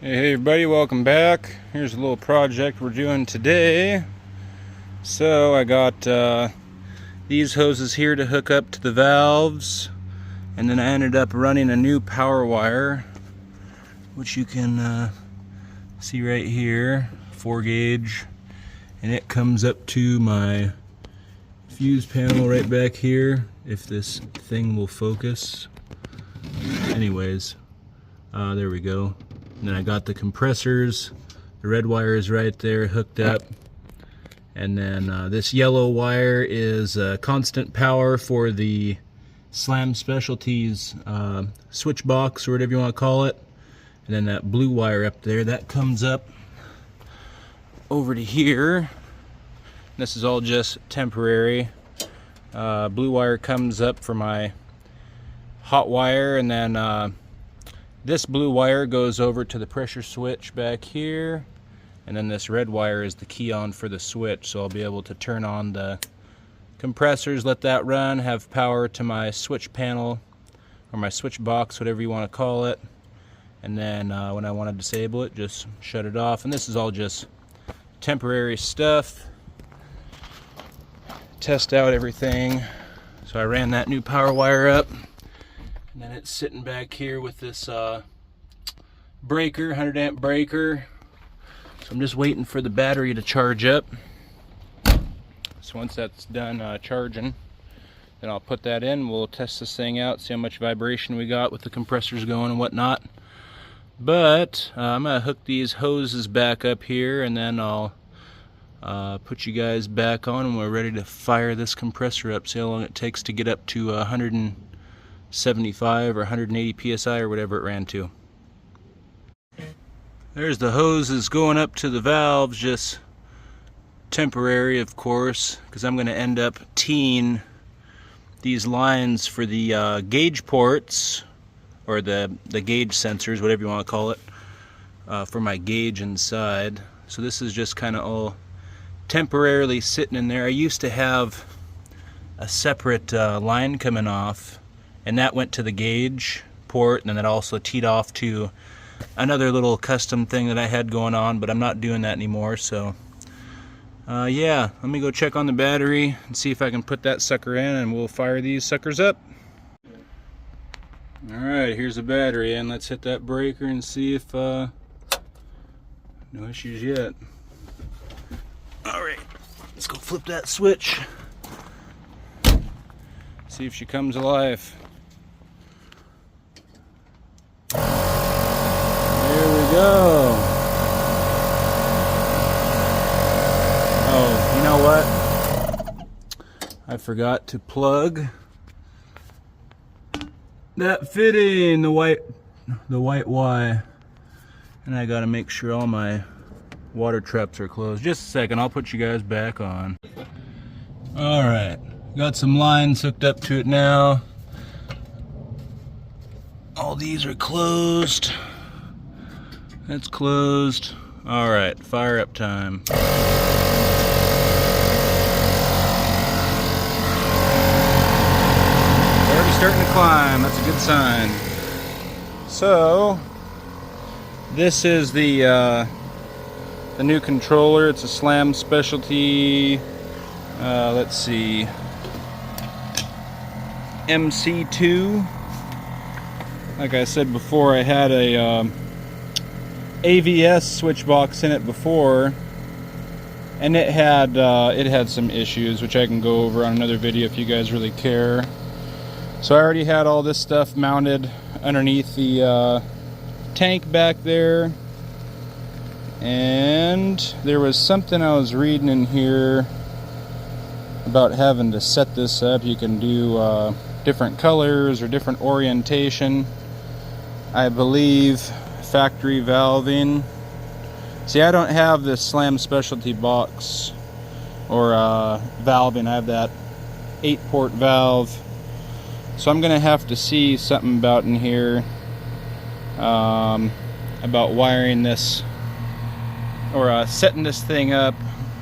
Hey everybody, welcome back. Here's a little project we're doing today. So I got these hoses here to hook up to the valves, and then I ended up running a new power wire, which you can see right here, 4 gauge, and it comes up to my fuse panel right back here, if this thing will focus. Anyways, there we go. And then I got the compressors, the red wire is right there hooked up, and then this yellow wire is constant power for the Slam Specialties switch box, or whatever you want to call it. And then that blue wire up there, that comes up over to here. This is all just temporary. Blue wire comes up for my hot wire, and then this blue wire goes over to the pressure switch back here, and then this red wire is the key on for the switch, so I'll be able to turn on the compressors, let that run, have power to my switch panel or my switch box, whatever you want to call it, and then when I want to disable it, just shut it off. And this is all just temporary stuff. Test out everything. So I ran that new power wire up, and then it's sitting back here with this breaker, 100 amp breaker. So I'm just waiting for the battery to charge up. So once that's done charging, then I'll put that in. We'll test this thing out, see how much vibration we got with the compressors going and whatnot. But I'm gonna hook these hoses back up here, and then I'll put you guys back on when we're ready to fire this compressor up. See how long it takes to get up to 175 or 180 psi or whatever it ran to. There's the hoses going up to the valves, just temporary of course, because I'm going to end up teeing these lines for the gauge ports, or the gauge sensors, whatever you want to call it, for my gauge inside. So this is just kind of all temporarily sitting in there. I used to have a separate line coming off, and that went to the gauge port, and then it also teed off to another little custom thing that I had going on, but I'm not doing that anymore. So yeah, let me go check on the battery and see if I can put that sucker in, and we'll fire these suckers up. Alright, here's the battery, and let's hit that breaker and see if no issues yet. Alright, let's go flip that switch, see if she comes alive. There we go. Oh, you know what? I forgot to plug that fitting, the white Y, and I gotta make sure all my water traps are closed. Just a second, I'll put you guys back on. Alright, got some lines hooked up to it now. All these are closed. That's closed. Alright, fire up time. Already starting to climb, that's a good sign. So, this is the new controller. It's a Slam Specialty, let's see, Mc-2. Like I said before, I had a AVS switch box in it before, and it had some issues, which I can go over on another video if you guys really care. So I already had all this stuff mounted underneath the tank back there, and there was something I was reading in here about having to set this up. You can do different colors or different orientation, I believe. Factory valving. See, I don't have this Slam Specialty box or valving. I have that 8-port valve, so I'm gonna have to see something about in here about wiring this or setting this thing up,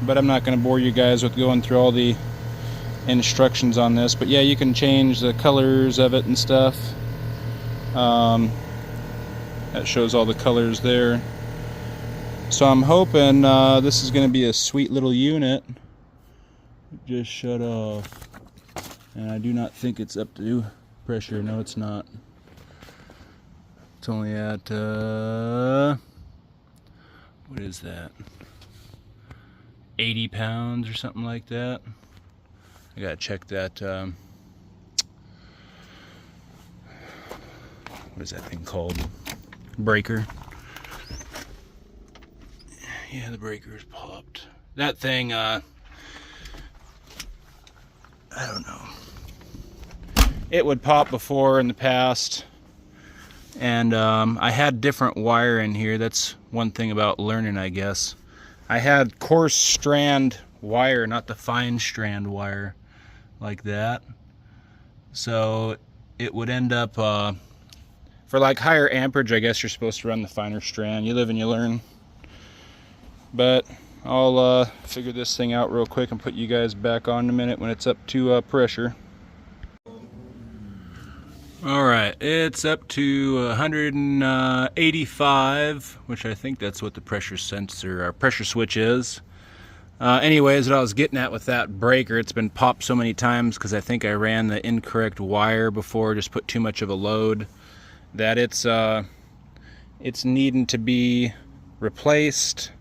but I'm not gonna bore you guys with going through all the instructions on this. But yeah, you can change the colors of it and stuff. That shows all the colors there. So I'm hoping this is going to be a sweet little unit. It just shut off. And I do not think it's up to pressure. No, it's not. It's only at, what is that? 80 pounds or something like that. I gotta check that, what is that thing called? Breaker. Yeah, the breaker's popped. That thing, I don't know. It would pop before in the past, and I had different wire in here. That's one thing about learning, I guess. I had coarse strand wire, not the fine strand wire like that. So it would end up, for like higher amperage, I guess you're supposed to run the finer strand. You live and you learn. But I'll figure this thing out real quick and put you guys back on in a minute when it's up to pressure. Alright, it's up to 185, which I think that's what the pressure sensor, or pressure switch is. Anyways, what I was getting at with that breaker, it's been popped so many times because I think I ran the incorrect wire before, just put too much of a load, that it's needing to be replaced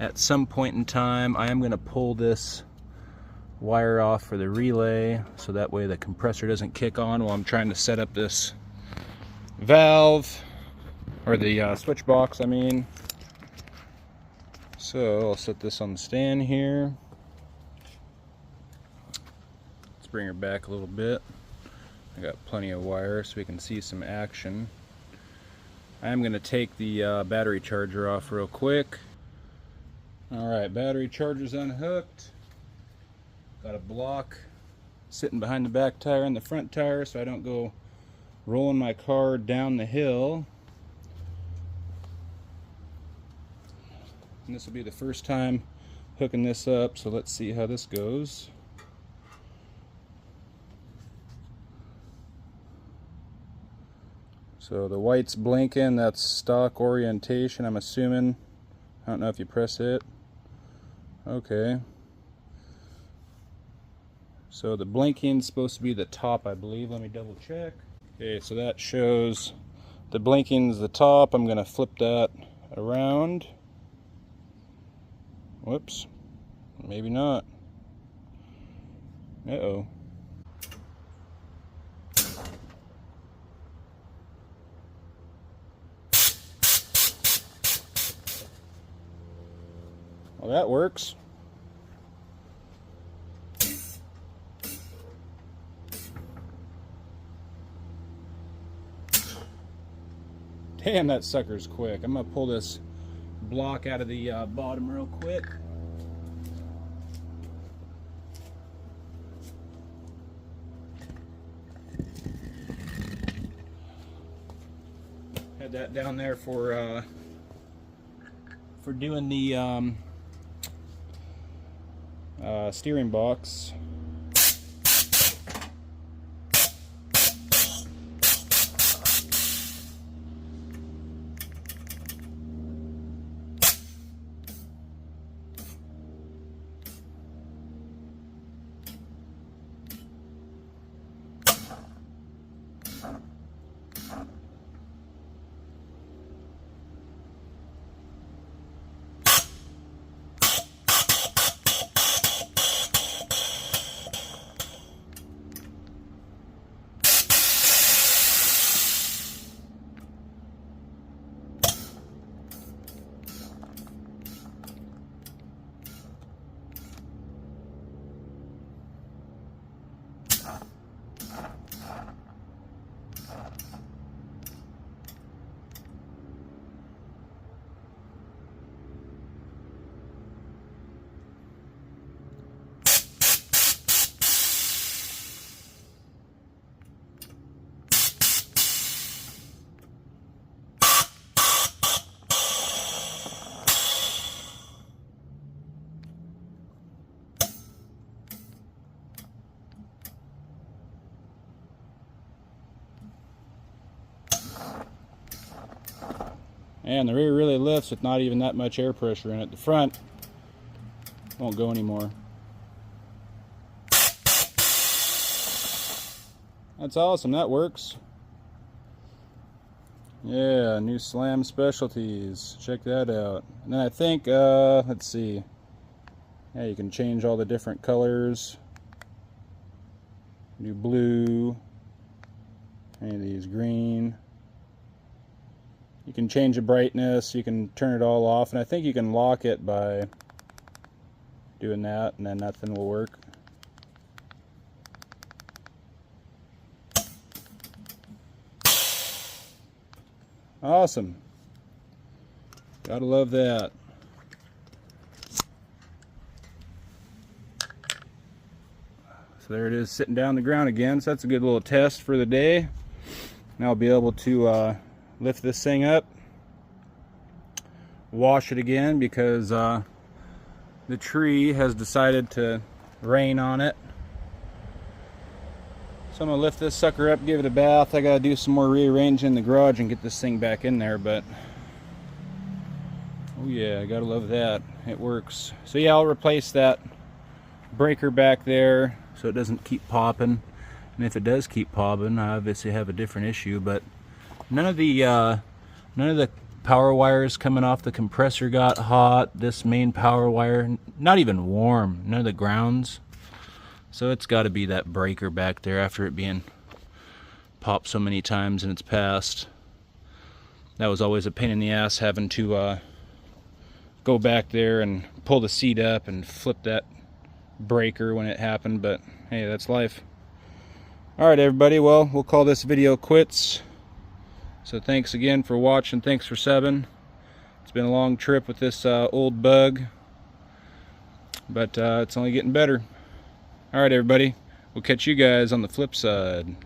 at some point in time. I am going to pull this wire off for the relay so that way the compressor doesn't kick on while I'm trying to set up this valve, or the switch box, I mean. So I'll set this on the stand here. Let's bring her back a little bit. I got plenty of wire so we can see some action. I am going to take the battery charger off real quick. Alright, battery charger's unhooked. Got a block sitting behind the back tire and the front tire so I don't go rolling my car down the hill. And this will be the first time hooking this up, so let's see how this goes. So the white's blinking, that's stock orientation, I'm assuming. I don't know if you press it. Okay. So the blinking's supposed to be the top, I believe. Let me double check. Okay, so that shows the blinking's the top. I'm going to flip that around. Whoops. Maybe not. Uh-oh. Well, that works. Damn, that sucker's quick. I'm gonna pull this block out of the bottom real quick. Had that down there for doing the steering box. And the rear really lifts with not even that much air pressure in it. The front won't go anymore. That's awesome, that works. Yeah, new Slam Specialties. Check that out. And then I think, let's see. Yeah, you can change all the different colors. Do blue. Any of these, green. You can change the brightness, you can turn it all off, and I think you can lock it by doing that, and then nothing will work. Awesome. Gotta love that. So there it is, sitting down on the ground again. So that's a good little test for the day. Now I'll be able to lift this thing up, wash it again, because the tree has decided to rain on it. So I'm going to lift this sucker up, give it a bath. I got to do some more rearranging in the garage and get this thing back in there, but oh yeah, I got to love that. It works. So yeah, I'll replace that breaker back there so it doesn't keep popping. And if it does keep popping, I obviously have a different issue, but none of the power wires coming off the compressor got hot. This main power wire, not even warm. None of the grounds. So it's got to be that breaker back there after it being popped so many times in its past. That was always a pain in the ass, having to go back there and pull the seat up and flip that breaker when it happened, but hey, that's life. Alright everybody, well, we'll call this video quits. So thanks again for watching, thanks for subbing. It's been a long trip with this old bug, but it's only getting better. Alright everybody, we'll catch you guys on the flip side.